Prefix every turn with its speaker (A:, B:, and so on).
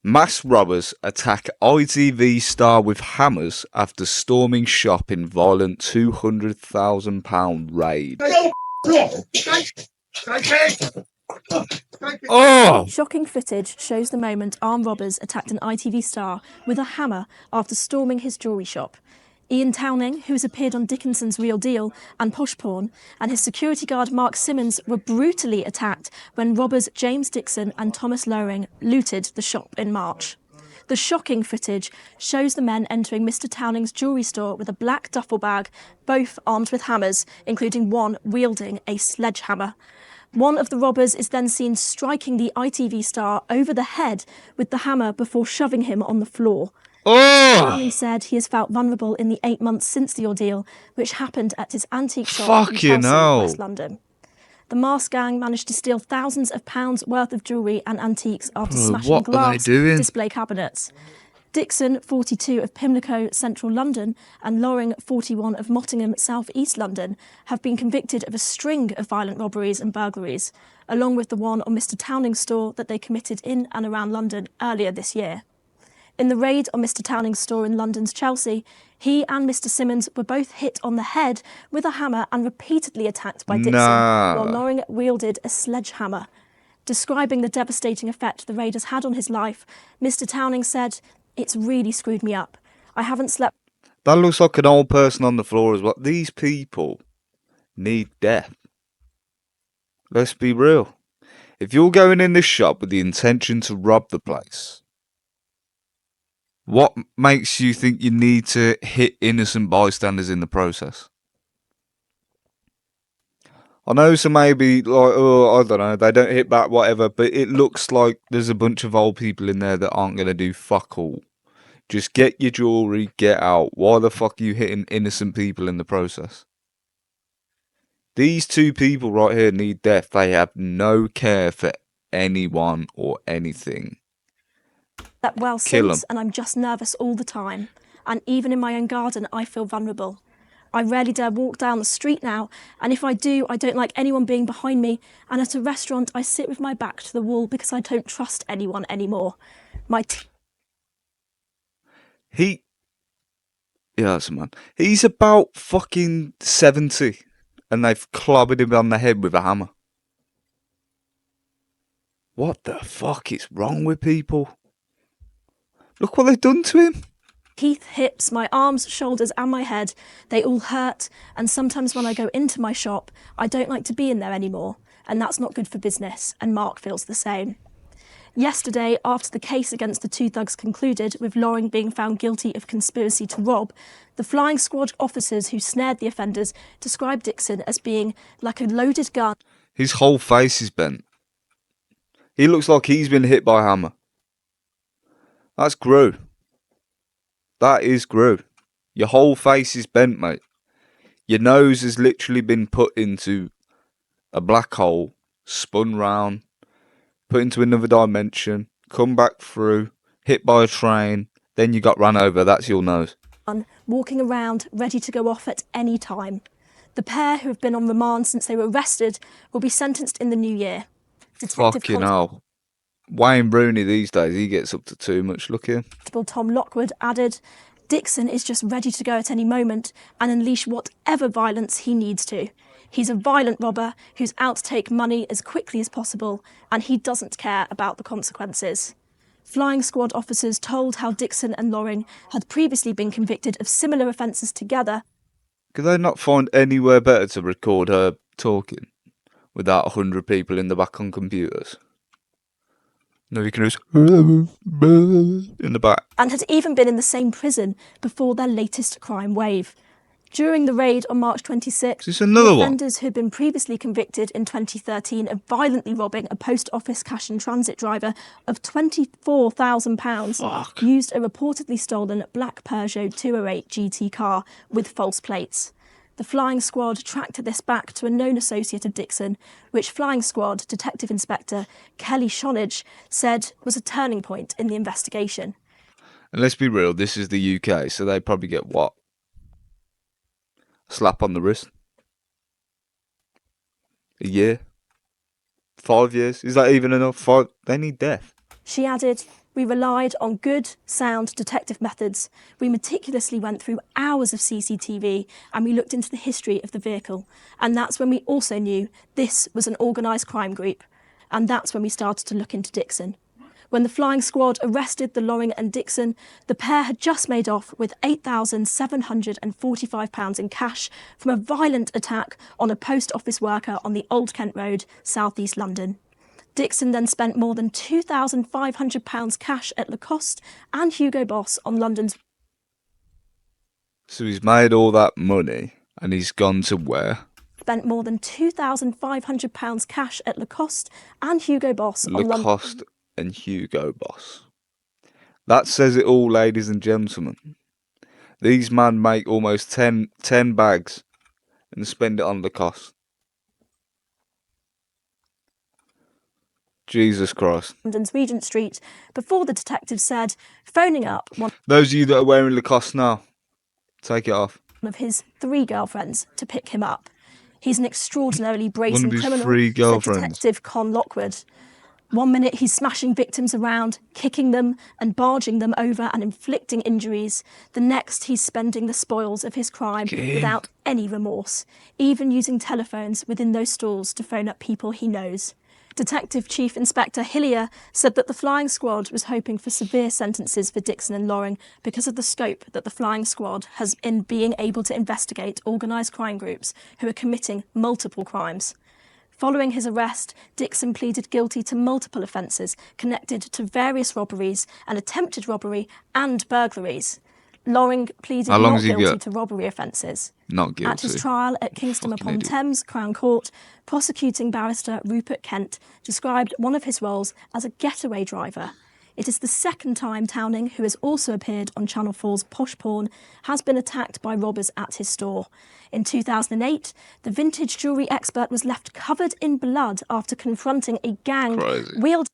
A: Mass robbers attack ITV star with hammers after storming shop in violent £200,000 raid. Oh!
B: Shocking footage shows the moment armed robbers attacked an ITV star with a hammer after storming his jewellery shop. Ian Towning, who has appeared on Dickinson's Real Deal and Posh Porn, and his security guard Mark Simmons were brutally attacked when robbers James Dixon and Thomas Lowring looted the shop in March. The shocking footage shows the men entering Mr. Towning's jewellery store with a black duffel bag, both armed with hammers, including one wielding a sledgehammer. One of the robbers is then seen striking the ITV star over the head with the hammer before shoving him on the floor. Towning said he has felt vulnerable in the 8 months since the ordeal, which happened at his antique shop in Chelsea, West London. The masked gang managed to steal thousands of pounds worth of jewellery and antiques after smashing glass display cabinets. Dixon, 42, of Pimlico, central London, and Loring, 41, of Mottingham, south east London, have been convicted of a string of violent robberies and burglaries, along with the one on Mr. Towning's store that they committed in and around London earlier this year. In the raid on Mr. Towning's store in London's Chelsea, he and Mr. Simmons were both hit on the head with a hammer and repeatedly attacked by Dixon, while Loring wielded a sledgehammer. Describing the devastating effect the raid has had on his life, Mr. Towning said, "It's really screwed me up. I haven't slept."
A: That looks like an old person on the floor as well. These people need death. Let's be real. If you're going in this shop with the intention to rob the place, what makes you think you need to hit innocent bystanders in the process? I know some maybe like, I don't know, they don't hit back, whatever, but it looks like there's a bunch of old people in there that aren't going to do fuck all. Just get your jewellery, get out. Why the fuck are you hitting innocent people in the process? These two people right here need death. They have no care for anyone or anything.
B: Well, since, and I'm just nervous all the time. And even in my own garden, I feel vulnerable. I rarely dare walk down the street now, and if I do, I don't like anyone being behind me, and at a restaurant, I sit with my back to the wall because I don't trust anyone anymore.
A: Yes, man. He's about fucking 70, and they've clobbered him on the head with a hammer. What the fuck is wrong with people? Look what they've done to him.
B: Teeth, hips, my arms, shoulders and my head, they all hurt, and sometimes when I go into my shop, I don't like to be in there anymore, and that's not good for business, and Mark feels the same. Yesterday, after the case against the two thugs concluded, with Loring being found guilty of conspiracy to rob, the flying squad officers who snared the offenders described Dixon as being like a loaded gun.
A: His whole face is bent. He looks like he's been hit by a hammer. That's Gru. That is Gru. Your whole face is bent, mate. Your nose has literally been put into a black hole, spun round, put into another dimension, come back through, hit by a train, then you got run over. That's your nose.
B: Walking around, ready to go off at any time. The pair, who have been on remand since they were arrested, will be sentenced in the new year.
A: Fucking hell. Wayne Rooney these days, he gets up to too much. Look here.
B: Tom Lockwood added, "Dixon is just ready to go at any moment and unleash whatever violence he needs to. He's a violent robber who's out to take money as quickly as possible, and he doesn't care about the consequences." Flying squad officers told how Dixon and Loring had previously been convicted of similar offences together.
A: Could they not find anywhere better to record her talking without 100 people in the back on computers? No, you can just in the back.
B: And had even been in the same prison before their latest crime wave. During the raid on March 26,
A: the
B: offenders who had been previously convicted in 2013 of violently robbing a post office cash and transit driver of £24,000 used a reportedly stolen black Peugeot 208 GT car with false plates. The flying squad tracked this back to a known associate of Dixon, which flying squad Detective Inspector Kelly Shonage said was a turning point in the investigation.
A: And let's be real, this is the UK, so they probably get what? Slap on the wrist? A year? 5 years? Is that even enough? They need death.
B: She added, We relied on good, sound detective methods. We meticulously went through hours of CCTV and we looked into the history of the vehicle. And that's when we also knew this was an organised crime group. And that's when we started to look into Dixon. When the flying squad arrested the Loring and Dixon, the pair had just made off with £8,745 in cash from a violent attack on a post office worker on the Old Kent Road, South East London. Dixon then spent more than £2,500 cash at Lacoste and Hugo Boss on London's...
A: So he's made all that money and he's gone to where?
B: Spent more than £2,500 cash at Lacoste and Hugo Boss on London...
A: Lacoste and Hugo Boss. That says it all, ladies and gentlemen. These men make almost 10 bags and spend it on Lacoste. Jesus Christ.
B: London's Regent Street before the detective said, phoning up one
A: Those of you that are wearing Lacoste now, take it off.
B: of his 3 girlfriends to pick him up. He's an extraordinarily brazen
A: One of his
B: criminal,
A: 3
B: said
A: girlfriends.
B: Detective Con Lockwood. One minute he's smashing victims around, kicking them and barging them over and inflicting injuries. The next he's spending the spoils of his crime without any remorse, even using telephones within those stalls to phone up people he knows. Detective Chief Inspector Hillier said that the flying squad was hoping for severe sentences for Dixon and Loring because of the scope that the flying squad has in being able to investigate organised crime groups who are committing multiple crimes. Following his arrest, Dixon pleaded guilty to multiple offences connected to various robberies, an attempted robbery and burglaries. Loring pleaded not guilty to robbery offences.
A: Not guilty.
B: At his trial at Kingston upon Thames Crown Court, prosecuting barrister Rupert Kent described one of his roles as a getaway driver. It is the second time Towning, who has also appeared on Channel 4's Posh Porn, has been attacked by robbers at his store. In 2008, the vintage jewellery expert was left covered in blood after confronting a gang wielding